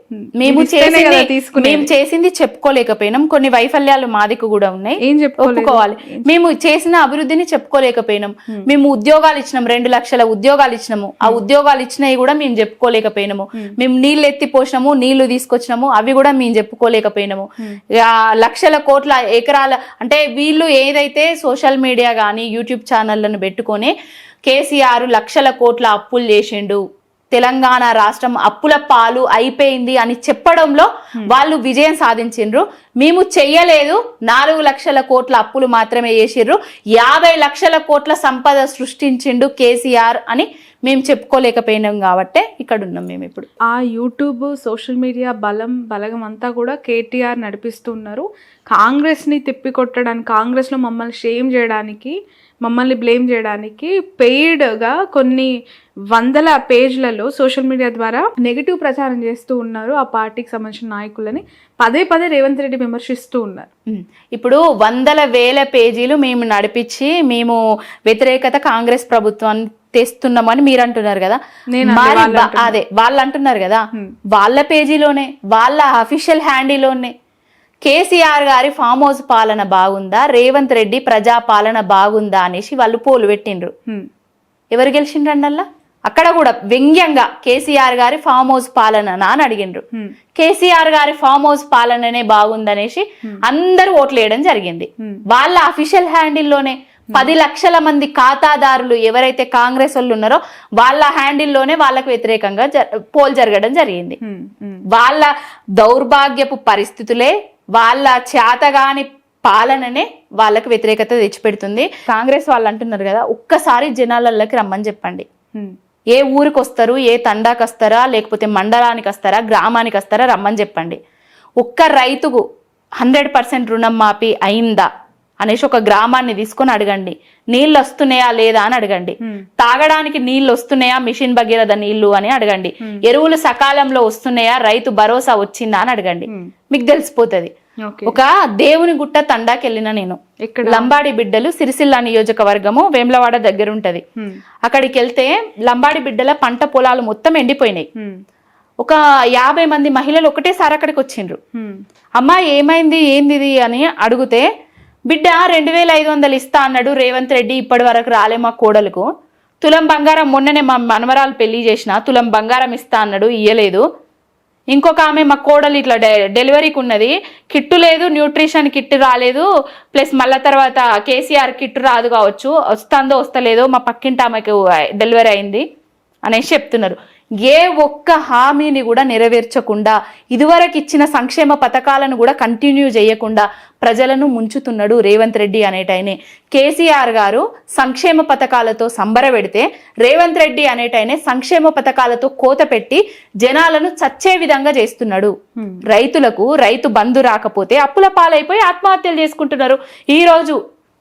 మేము చేసింది చెప్పుకోలేకపోయినాం. కొన్ని వైఫల్యాలు మాదికి కూడా ఉన్నాయి,
ఏం
చెప్పుకోవాలి. మేము చేసిన అభివృద్ధిని చెప్పుకోలేకపోయినాం. మేము ఉద్యోగాలు ఇచ్చినాం, 2 లక్షల ఉద్యోగాలు ఇచ్చినాము. ఆ ఉద్యోగాలు ఇచ్చినవి కూడా మేము చెప్పుకోలేకపోయినాము. మేము నీళ్లు ఎత్తి పోసినాము, నీళ్లు తీసుకొచ్చినాము, అవి కూడా మేము చెప్పుకోలేకపోయినాము. లక్షల కోట్ల ఎకరాల అంటే వీళ్ళు ఏదైతే సోషల్ మీడియా కానీ యూట్యూబ్ ఛానళ్లను పెట్టుకొని కేసీఆర్ లక్షల కోట్ల అప్పులు చేసిండు, తెలంగాణ రాష్ట్రం అప్పుల పాలు అయిపోయింది అని చెప్పడంలో వాళ్ళు విజయం సాధించిండ్రు. మేము చెయ్యలేదు, 4 లక్షల కోట్ల అప్పులు మాత్రమే చేసిర్రు, 50 లక్షల కోట్ల సంపద సృష్టించిండు కేసీఆర్ అని మేము చెప్పుకోలేకపోయినాం. కాబట్టే ఇక్కడ ఉన్నాం మేము ఇప్పుడు.
ఆ యూట్యూబ్ సోషల్ మీడియా బలగం అంతా కూడా కేటీఆర్ నడిపిస్తున్నారు. కాంగ్రెస్ని తిప్పికొట్టడానికి, కాంగ్రెస్లో మమ్మల్ని షేమ్ చేయడానికి, మమ్మల్ని బ్లేమ్ చేయడానికి పెయిడ్గా కొన్ని వందల పేజ్లలో సోషల్ మీడియా ద్వారా నెగిటివ్ ప్రచారం చేస్తూ ఉన్నారు. ఆ పార్టీకి సంబంధించిన నాయకులని పదే రేవంత్ రెడ్డి విమర్శిస్తూ ఉన్నారు.
ఇప్పుడు 100,000 పేజీలు మేము నడిపించి మేము వ్యతిరేకత కాంగ్రెస్ ప్రభుత్వాన్ని తెస్తున్నామని మీరు అంటున్నారు కదా. అదే వాళ్ళు అంటున్నారు కదా, వాళ్ళ పేజీలోనే, వాళ్ళ అఫీషియల్ హ్యాండిలోనే కేసీఆర్ గారి ఫామ్ హౌస్ పాలన బాగుందా, రేవంత్ రెడ్డి ప్రజా పాలన బాగుందా అనేసి వాళ్ళు పోలు పెట్టిండ్రు. ఎవరు గెలిచిండ్రండి అలా? అక్కడ కూడా వ్యంగ్యంగా కేసీఆర్ గారి ఫామ్ హౌస్ పాలన అని అడిగిండ్రు. కేసీఆర్ గారి ఫామ్ హౌస్ పాలననే బాగుందనేసి అందరూ ఓట్లు వేయడం జరిగింది. వాళ్ళ అఫీషియల్ హ్యాండిల్లోనే 10 లక్షల మంది ఖాతాదారులు ఎవరైతే కాంగ్రెస్ వాళ్ళు ఉన్నారో వాళ్ళ హ్యాండిల్లోనే వాళ్ళకు వ్యతిరేకంగా పోల్ జరగడం జరిగింది. వాళ్ళ దౌర్భాగ్యపు పరిస్థితులే, వాళ్ళ చేతగాని పాలననే వాళ్ళకు వ్యతిరేకత తెచ్చిపెడుతుంది. కాంగ్రెస్ వాళ్ళు అంటున్నారు కదా, ఒక్కసారి జనాలకి రమ్మని చెప్పండి. ఏ ఊరికి వస్తారు, ఏ తండాకి వస్తారా, లేకపోతే మండలానికి వస్తారా, గ్రామానికి వస్తారా, రమ్మని చెప్పండి. ఒక్క రైతుకు 100% రుణం మాఫీ అయిందా అనేసి ఒక గ్రామాన్ని తీసుకొని అడగండి. నీళ్ళు వస్తున్నాయా లేదా అని అడగండి. తాగడానికి నీళ్లు వస్తున్నాయా, మిషన్ భగీరథ నీళ్లు అని అడగండి. ఎరువులు సకాలంలో వస్తున్నాయా, రైతు భరోసా వచ్చిందా అని అడగండి. మీకు తెలిసిపోతుంది. ఒక దేవుని గుట్ట తండాకి వెళ్ళిన నేను, లంబాడి బిడ్డలు సిరిసిల్ల నియోజకవర్గము వేములవాడ దగ్గర ఉంటది. అక్కడికి వెళ్తే లంబాడి బిడ్డల పంట పొలాలు మొత్తం ఎండిపోయినాయి. ఒక 50 మంది మహిళలు ఒకటేసారి అక్కడికి వచ్చిండ్రు. అమ్మా ఏమైంది, ఏంది అని అడిగితే, బిడ్డ 2,500 ఇస్తా అన్నాడు రేవంత్ రెడ్డి, ఇప్పటి వరకు రాలే మా కోడలకు. తులం బంగారం మొన్ననే మా మనమరాలు పెళ్లి చేసిన, తులం బంగారం ఇస్తా అన్నాడు, ఇయ్యలేదు. ఇంకొక ఆమె మా కోడలు ఇట్లా డెలివరీకి ఉన్నది, కిట్టు లేదు, న్యూట్రిషన్ కిట్ రాలేదు, ప్లస్ మళ్ళా తర్వాత కేసీఆర్ కిట్ రాదు కావచ్చు, వస్తుందో వస్తలేదో, మా పక్కింటి ఆమెకు డెలివరీ అయింది అనేసి చెప్తున్నారు. ఏ ఒక్క హామీని కూడా నెరవేర్చకుండా ఇదివరకు ఇచ్చిన సంక్షేమ పథకాలను కూడా కంటిన్యూ చేయకుండా ప్రజలను ముంచుతున్నాడు రేవంత్ రెడ్డి అనేటైనే. కేసీఆర్ గారు సంక్షేమ పథకాలతో సంబరపెడితే రేవంత్ రెడ్డి అనేటైనే సంక్షేమ పథకాలతో కోత పెట్టి జనాలను చచ్చే విధంగా చేస్తున్నాడు. రైతులకు రైతు బంధు రాకపోతే అప్పుల పాలైపోయి ఆత్మహత్యలు చేసుకుంటున్నారు. ఈ రోజు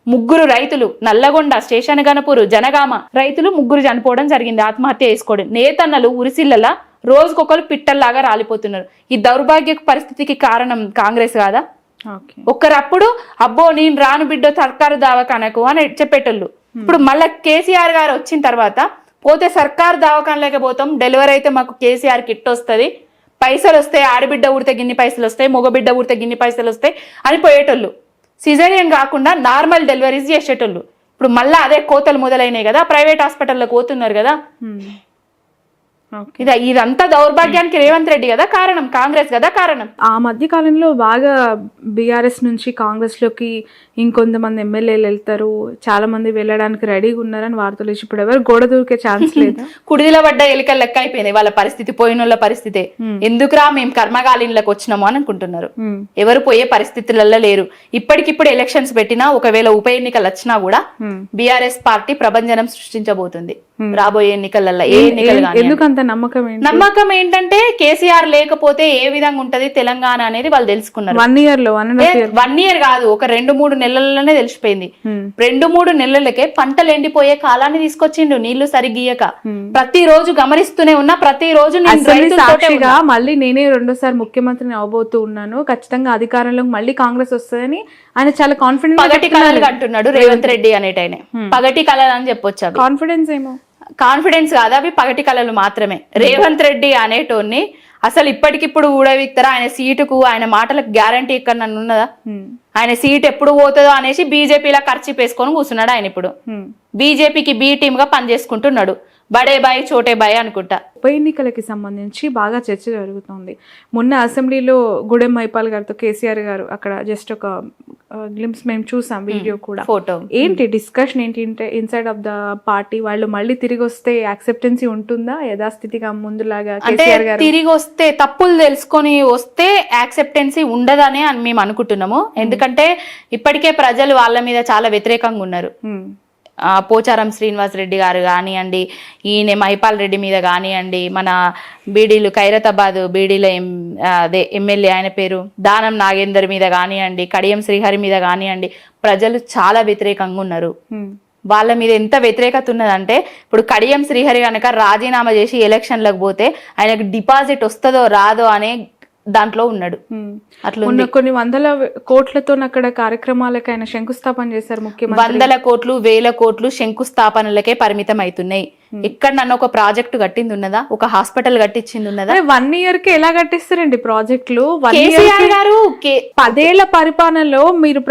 3 రైతులు నల్లగొండ, స్టేషన్ గణపూర్, జనగామ రైతులు 3 చనిపోవడం జరిగింది, ఆత్మహత్య చేసుకోవడం. నేతన్నలు ఉరిసిల్లలా రోజుకొకరు పిట్టల్లాగా రాలిపోతున్నారు. ఈ దౌర్భాగ్య పరిస్థితికి కారణం కాంగ్రెస్ కాదా? ఒక్కరప్పుడు అబ్బో నేను రాను బిడ్డో సర్కారు దవాఖానకు అని చెప్పేటోళ్ళు. ఇప్పుడు మళ్ళా కేసీఆర్ గారు వచ్చిన తర్వాత పోతే సర్కారు దవాఖానలోకి పోతాం, డెలివరీ అయితే మాకు కేసీఆర్ కిట్ వస్తుంది, పైసలు వస్తాయి, ఆడబిడ్డ ఊడితే గిన్ని పైసలు వస్తాయి, మగబిడ్డ ఊడితే గిన్ని పైసలు వస్తాయి అని పోయేటోళ్ళు. సిజేరియన్ కాకుండా నార్మల్ డెలివరీస్ చేసేటోళ్ళు. ఇప్పుడు మళ్ళీ అదే కోతలు మొదలైనాయి కదా, ప్రైవేట్ హాస్పిటల్లో పోతున్నారు కదా. ఇదంతా దౌర్భాగ్యానికి రేవంత్ రెడ్డి కదా కారణం, కాంగ్రెస్ కదా కారణం.
ఆ మధ్య కాలంలో బాగా బీఆర్ఎస్ నుంచి కాంగ్రెస్ లోకి ఇంకొంతమంది ఎమ్మెల్యేలు వెళ్తారు, చాలా మంది వెళ్ళడానికి రెడీగా ఉన్నారని వార్తలు వచ్చి ఇప్పుడు ఎవరు గోడ దూకే ఛాన్స్ లేదు.
కుడిదిల పడ్డ ఎలికలు లెక్క అయిపోయింది వాళ్ళ పరిస్థితి, పోయినోళ్ళ పరిస్థితి. ఎందుకురా మేము కర్మగాలిన్లకు వచ్చినాము అని అనుకుంటున్నారు. ఎవరు పోయే పరిస్థితులలో లేరు. ఇప్పటికిప్పుడు ఎలక్షన్స్ పెట్టినా ఒకవేళ ఉప ఎన్నికలు వచ్చినా కూడా బీఆర్ఎస్ పార్టీ ప్రభంజనం సృష్టించబోతుంది రాబోయే ఎన్నికలలో. ఏ ఎన్నికలు
ఎందుకంత
నమ్మకం ఏంటంటే కేసీఆర్ లేకపోతే ఏ విధంగా ఉంటది తెలంగాణ అనేది వాళ్ళు తెలుసుకున్నారు.
1 year లో
1 year కాదు, ఒక 2-3 నెలలలోనే తెలిసిపోయింది. 2-3 నెలలకే పంటలు ఎండిపోయే కాలాన్ని తీసుకొచ్చిండు నీళ్లు సరిగియ్యక. ప్రతిరోజు గమనిస్తూనే ఉన్నా, ప్రతిరోజు
సాక్షిగా మళ్ళీ నేనే 2వ సారి ముఖ్యమంత్రిని అవబోతూ ఉన్నాను, ఖచ్చితంగా అధికారంలోకి మళ్ళీ కాంగ్రెస్ వస్తుందని ఆయన చాలా కాన్ఫిడెంట్
పగటి కళలు అంటున్నాడు రేవంత్ రెడ్డి అనేటైన. పగటి కళలు అని చెప్పొచ్చు.
కాన్ఫిడెన్స్ ఏమో,
కాన్ఫిడెన్స్ కాదు, అవి పగటి కళలు మాత్రమే. రేవంత్ రెడ్డి అనేటోన్ని అసలు ఇప్పటికిప్పుడు ఊడవిక్తారా? ఆయన సీటుకు ఆయన మాటలకు గ్యారంటీ ఇక్కడ నన్ను ఉన్నదా? ఆయన సీట్ ఎప్పుడు పోతుందో అనేసి బీజేపీలా ఖర్చు వేసుకొని కూర్చున్నాడు ఆయన. ఇప్పుడు బీజేపీకి బి టీమ్ గా పనిచేసుకుంటున్నాడు. బడే బాయ్ చోటే బాయ్ అనుకుంటా.
ఉప ఎన్నికలకి సంబంధించి బాగా చర్చ జరుగుతుంది. మొన్న అసెంబ్లీలో గూడెం మైపాల్ గారితో కేసీఆర్ గారు అక్కడ జస్ట్ ఒక గ్లింప్స్ మేము చూసాం, వీడియో కూడా,
ఫోటో.
ఏంటి డిస్కషన్ ఏంటి ఇన్సైడ్ ఆఫ్ ద పార్టీ? వాళ్ళు మళ్ళీ తిరిగి వస్తే యాక్సెప్టెన్సీ ఉంటుందా యథాస్థితిగా ముందులాగా? కేసీఆర్ గారు
తిరిగి వస్తే, తప్పులు తెలుసుకొని వస్తే యాక్సెప్టెన్సీ ఉండదనే మేము అనుకుంటున్నాము. ఎందుకంటే ఇప్పటికే ప్రజలు వాళ్ళ మీద చాలా వ్యతిరేకంగా ఉన్నారు. పోచారం శ్రీనివాస్ రెడ్డి గారు కానివ్వండి, ఈయన మహిపాల్ రెడ్డి మీద కానివ్వండి, మన బీడీలు ఖైరతాబాద్ బీడీల అదే ఎమ్మెల్యే ఆయన పేరు దానం నాగేందర్ మీద కానివ్వండి, కడియం శ్రీహరి మీద కానివ్వండి, ప్రజలు చాలా వ్యతిరేకంగా ఉన్నారు. వాళ్ళ మీద ఎంత వ్యతిరేకత ఉన్నదంటే, ఇప్పుడు కడియం శ్రీహరి కనుక రాజీనామా చేసి ఎలక్షన్లకు పోతే ఆయనకు డిపాజిట్ వస్తుందో రాదో అనే దాంట్లో ఉన్నాడు. అట్లా
కొన్ని 100 కోట్లతో అక్కడ కార్యక్రమాలకు ఆయన శంకుస్థాపన చేశారు ముఖ్యమంత్రి.
100 కోట్లు 1000 కోట్లు శంకుస్థాపనలకే పరిమితం అవుతున్నాయి. ఎక్కడ నన్ను ఒక ప్రాజెక్టు కట్టింది ఉన్నదా? ఒక హాస్పిటల్ కట్టించింది ఉన్నదా?
1 year కి ఎలా కట్టిస్తారండి ప్రాజెక్టులు?
కేసీఆర్ గారు
10 ఏళ్ల పరిపాలనలో మీరు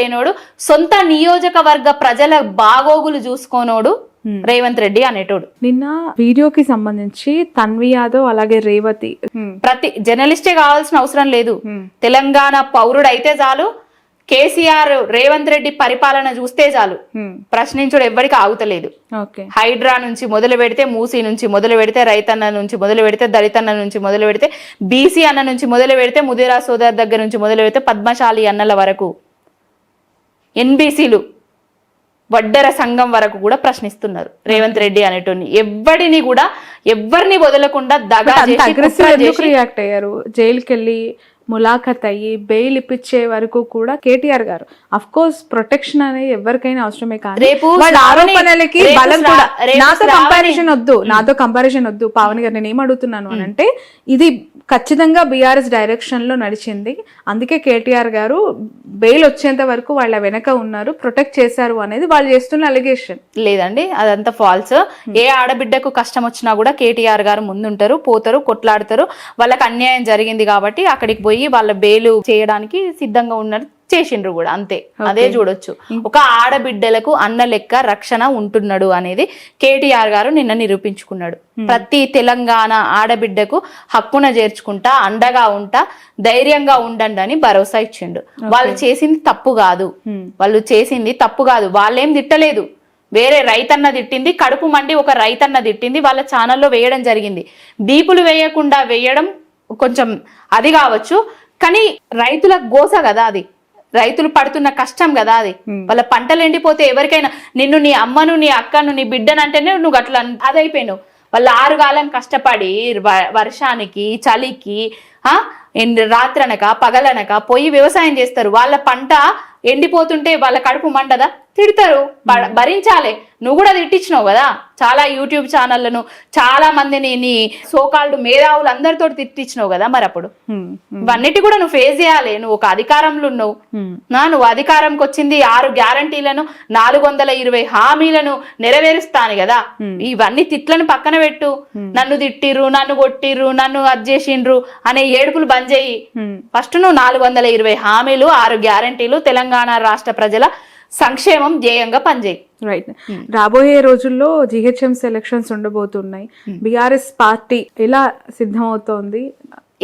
లేనోడు, సొంత నియోజకవర్గ ప్రజల బాగోగులు చూసుకోనోడు రేవంత్ రెడ్డి అనేటోడు.
నిన్న వీడియోకి సంబంధించి తన్వి యాదవ్ అలాగే రేవతి,
ప్రతి జర్నలిస్టే కావాల్సిన అవసరం లేదు, తెలంగాణ పౌరుడు అయితే చాలు, కేసీఆర్ రేవంత్ రెడ్డి పరిపాలన చూస్తే చాలు, ప్రశ్నించుడు ఎవ్వరికి ఆగుతలేదు. హైడ్రా నుంచి మొదలు పెడితే, మూసీ నుంచి మొదలు పెడితే, రైతన్న నుంచి మొదలు పెడితే, దళితన్న నుంచి మొదలు పెడితే, బీసీ అన్న నుంచి మొదలు పెడితే, ముదిరా సోదర్ దగ్గర నుంచి మొదలు పెడితే, పద్మశాలి అన్నల వరకు, ఎన్బీసీలు వడ్డెర సంఘం వరకు కూడా ప్రశ్నిస్తున్నారు రేవంత్ రెడ్డి అనేటోని. ఎవరిని వదలకుండా దగా
రియాక్ట్ అయ్యారు. జైలుకి వెళ్ళి ములాఖత్ అయ్యి బెయిల్ ఇప్పించే వరకు కూడా కేటీఆర్ గారు, అఫ్ కోర్స్ ప్రొటెక్షన్ అనేది ఎవరికైనా అవసరమే, కానీ వాళ్ళ ఆరోపణలకి బలం కూడా. నాతో కంపారిజన్ వద్దు పవన్ గారు. నేను ఏం అడుగుతున్నాను అని అంటే, ఇది ఖచ్చితంగా బీఆర్ఎస్ డైరెక్షన్ లో నడిచింది, అందుకే కేటీఆర్ గారు బెయిల్ వచ్చేంత వరకు వాళ్ళ వెనక ఉన్నారు, ప్రొటెక్ట్ చేశారు అనేది వాళ్ళు చేస్తున్న అలిగేషన్.
లేదండి, అదంతా ఫాల్స్. ఏ ఆడబిడ్డకు కష్టం వచ్చినా కూడా కేటీఆర్ గారు ముందుంటారు, పోతారు, కొట్లాడతారు. వాళ్ళకి అన్యాయం జరిగింది కాబట్టి అక్కడికి పోయి వాళ్ళ బెయిలు చేయడానికి సిద్ధంగా ఉన్నారు, చేసిండ్రు కూడా, అంతే. అదే చూడొచ్చు. ఒక ఆడబిడ్డలకు అన్న లెక్క రక్షణ ఉంటున్నాడు అనేది కేటీఆర్ గారు నిన్న నిరూపించుకున్నాడు. ప్రతి తెలంగాణ ఆడబిడ్డకు హక్కున చేర్చుకుంటా, అండగా ఉంటా, ధైర్యంగా ఉండండి అని భరోసా ఇచ్చిండు. వాళ్ళు చేసింది తప్పు కాదు, వాళ్ళేం తిట్టలేదు. వేరే రైతన్న తిట్టింది, కడుపు మండి ఒక రైతన్న తిట్టింది వాళ్ళ ఛానల్లో వేయడం జరిగింది. బీపులు వేయకుండా వేయడం కొంచెం అది కావచ్చు, కానీ రైతుల గోస కదా అది, రైతులు పడుతున్న కష్టం కదా అది. వాళ్ళ పంటలు ఎండిపోతే ఎవరికైనా నిన్ను నీ అమ్మను నీ అక్కను నీ బిడ్డను అంటేనే నువ్వు అట్లా అదైపోయినావు. వాళ్ళు 6 కాలం కష్టపడి వర్షానికి చలికి రాత్రనక పగలనక పోయి వ్యవసాయం చేస్తారు. వాళ్ళ పంట ఎండిపోతుంటే వాళ్ళ కడుపు మండదా? తిడతారు, భరించాలి. నువ్వు కూడా తిట్టించినావు కదా చాలా యూట్యూబ్ ఛానళ్లను, చాలా మందిని నీ సోకాల్డ్ మేధావులు అందరితో తిట్టించినావు కదా. మరి అప్పుడు ఇవన్నిటి కూడా నువ్వు ఫేస్ చేయాలి. నువ్వు ఒక అధికారంలో ఉన్నావు, నువ్వు అధికారంకి వచ్చింది 6 గ్యారంటీలను 420 హామీలను నెరవేరుస్తాను కదా. ఇవన్నీ తిట్లను పక్కన పెట్టు. నన్ను తిట్టిర్రు, నన్ను కొట్టిర్రు, నన్ను అది చేసిండ్రు అనే ఏడుపులు బంద్ చేయి. ఫస్ట్ నువ్వు 420 హామీలు 6 గ్యారంటీలు తెలంగాణ రాష్ట్ర ప్రజల సంక్షేమం ధ్యేయంగా పనిచేయి.
రైట్. రాబోయే రోజుల్లో జిహెచ్ఎంసీ ఎలక్షన్స్ ఉండబోతున్నాయి. బీఆర్ఎస్ పార్టీ ఎలా సిద్ధమవుతోంది?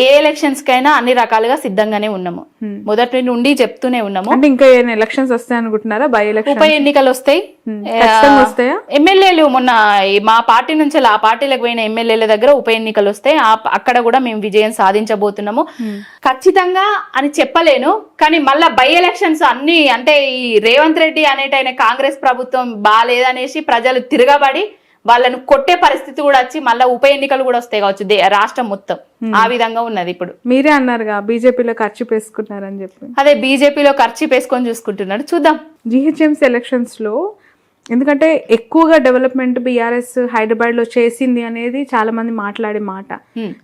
ఏ ఎలక్షన్స్ కైనా అన్ని రకాలుగా సిద్ధంగానే ఉన్నాము. మొదటి నుండి చెప్తూనే ఉన్నాము.
అంటే ఇంకా ఏమైనా ఎలక్షన్స్ వస్తాయి అనుకుంటున్నారా? బై ఎలక్షన్,
ఉప ఎన్నికలు వస్తాయి. ఎమ్మెల్యేలు మొన్న మా పార్టీ నుంచి ఆ పార్టీలకు పోయిన ఎమ్మెల్యేల దగ్గర ఉప ఎన్నికలు వస్తాయి. అక్కడ కూడా మేము విజయం సాధించబోతున్నాము ఖచ్చితంగా అని చెప్పలేను. కానీ మళ్ళా బై ఎలక్షన్స్ అన్ని అంటే ఈ రేవంత్ రెడ్డి అనేటైన కాంగ్రెస్ ప్రభుత్వం బాగాలేదనేసి ప్రజలు తిరగబడి వాళ్ళను కొట్టే పరిస్థితి కూడా వచ్చి మళ్ళీ ఉప ఎన్నికలు కూడా వస్తాయి కావచ్చు రాష్ట్రం మొత్తం. ఆ విధంగా ఉన్నది. ఇప్పుడు
మీరే అన్నారుగా బీజేపీలో ఖర్చు పేసుకున్నారని చెప్పి.
అదే బీజేపీలో ఖర్చు పేసుకొని చూసుకుంటున్నాడు. చూద్దాం
జిహెచ్ఎంసీ ఎలక్షన్స్ లో, ఎందుకంటే ఎక్కువగా డెవలప్మెంట్ బీఆర్ఎస్ హైదరాబాద్ లో చేసింది అనేది చాలా మంది మాట్లాడే మాట.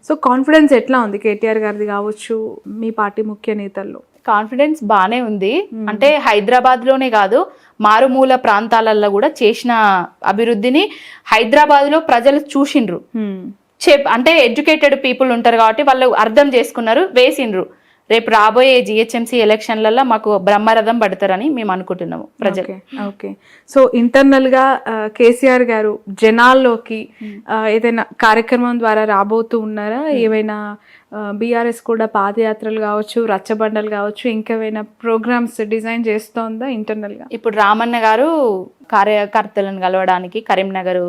సో కాన్ఫిడెన్స్ ఎట్లా ఉంది కేటీఆర్ గారిది కావచ్చు, మీ పార్టీ ముఖ్య నేతల్లో?
కాన్ఫిడెన్స్ బానే ఉంది. అంటే హైదరాబాద్ లోనే కాదు మారుమూల ప్రాంతాలలో కూడా చేసిన అభివృద్ధిని హైదరాబాద్ లో ప్రజలు చూసిండ్రు. అంటే ఎడ్యుకేటెడ్ పీపుల్ ఉంటారు కాబట్టి వాళ్ళు అర్థం చేసుకున్నారు, వేసిండ్రు. రేపు రాబోయే జిహెచ్ఎంసీ ఎలక్షన్లలో మాకు బ్రహ్మరథం పడతారని మేము అనుకుంటున్నాము ప్రజలు.
ఓకే. సో ఇంటర్నల్ గా కేసీఆర్ గారు జనాల్లోకి ఏదైనా కార్యక్రమం ద్వారా రాబోతూ ఉన్నారా? ఏవైనా బీఆర్ఎస్ కూడా పాదయాత్రలు కావచ్చు, రచ్చబండలు కావచ్చు, ఇంకేమైనా ప్రోగ్రామ్స్ డిజైన్ చేస్తోందా ఇంటర్నల్ గా?
ఇప్పుడు రామన్న గారు కార్యకర్తలను కలవడానికి కరీంనగర్,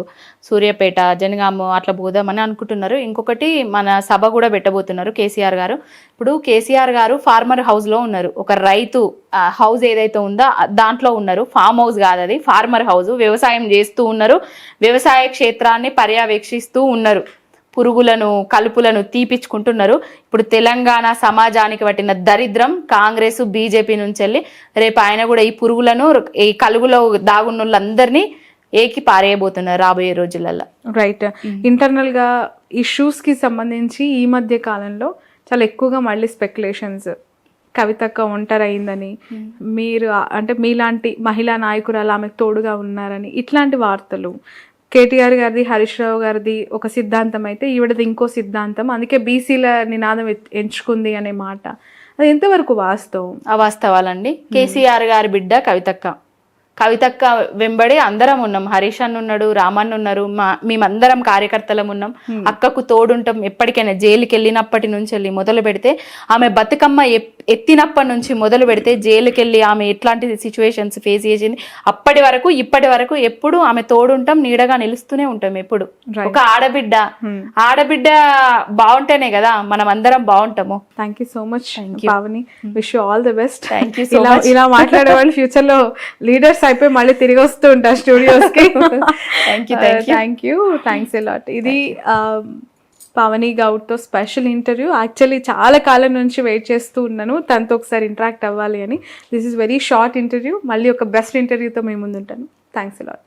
సూర్యాపేట, జనగామ అట్లా పోదామని అనుకుంటున్నారు. ఇంకొకటి మన సభ కూడా పెట్టబోతున్నారు కేసీఆర్ గారు. ఇప్పుడు కేసీఆర్ గారు ఫార్మర్ హౌస్ లో ఉన్నారు. ఒక రైతు హౌస్ ఏదైతే ఉందో దాంట్లో ఉన్నారు. ఫామ్ హౌస్ కాదు అది, ఫార్మర్ హౌస్. వ్యవసాయం చేస్తూ ఉన్నారు, వ్యవసాయ క్షేత్రాన్ని పర్యవేక్షిస్తూ ఉన్నారు, పురుగులను కలుపులను తీపిచ్చుకుంటున్నారు. ఇప్పుడు తెలంగాణ సమాజానికి పట్టిన దరిద్రం కాంగ్రెస్ బీజేపీ నుంచి వెళ్ళి రేపు ఆయన కూడా ఈ పురుగులను ఈ కలుగులో దాగున్న వాళ్ళందరినీ ఏకి పారేయబోతున్నారు రాబోయే రోజులలో.
రైట్. ఇంటర్నల్ గా ఇష్యూస్ కి సంబంధించి ఈ మధ్య కాలంలో చాలా ఎక్కువగా మళ్ళీ స్పెక్యులేషన్స్, కవితక్క ఒంటరి అయిందని, మీరు అంటే మీలాంటి మహిళా నాయకురాలు ఆమెకు తోడుగా ఉన్నారని, ఇట్లాంటి వార్తలు. కేటీఆర్ గారిది, హరీష్ రావు గారిది ఒక సిద్ధాంతం అయితే ఈవిడది ఇంకో సిద్ధాంతం, అందుకే బీసీల నినాదం ఎంచుకుంది అనే మాట, అది ఎంతవరకు వాస్తవం?
అవాస్తవాలండి. కేసీఆర్ గారి బిడ్డ కవితక్క వెంబడి అందరం ఉన్నాం. హరీష్ అన్న ఉన్నాడు, రామన్న ఉన్నారు, మేమందరం కార్యకర్తలం ఉన్నాం. అక్కకు తోడుంటాం ఎప్పటికైనా. జైలుకి వెళ్ళినప్పటి నుంచి వెళ్ళి మొదలు పెడితే, ఆమె బతుకమ్మ ఎత్తినప్పటి నుంచి మొదలు పెడితే, జైలుకి వెళ్ళి ఆమె ఎట్లాంటి సిచ్యువేషన్స్ ఫేస్ చేసింది అప్పటి వరకు ఇప్పటి వరకు ఎప్పుడు ఆమె తోడుంటాం, నీడగా నిలుస్తూనే ఉంటాం ఎప్పుడు. ఒక ఆడబిడ్డ బాగుంటేనే కదా మనం అందరం బాగుంటాము.
Thank you so much Pavani, wish you all the best.
Thank you so much.
ఇలా మాట్లాడే వాళ్ళు ఫ్యూచర్ లో లీడర్స్ అయిపోయి మళ్ళీ తిరిగి వస్తూ ఉంటారు స్టూడియోస్ కి. Thanks a lot. ఇది పావని గౌడ్ తో స్పెషల్ ఇంటర్వ్యూ. యాక్చువల్లీ చాలా కాలం నుంచి వెయిట్ చేస్తూ ఉన్నాను తనతో ఒకసారి ఇంటరాక్ట్ అవ్వాలి అని. This is very short interview. మళ్ళీ ఒక బెస్ట్ ఇంటర్వ్యూతో మేము ముందు ఉంటాను. Thanks a lot.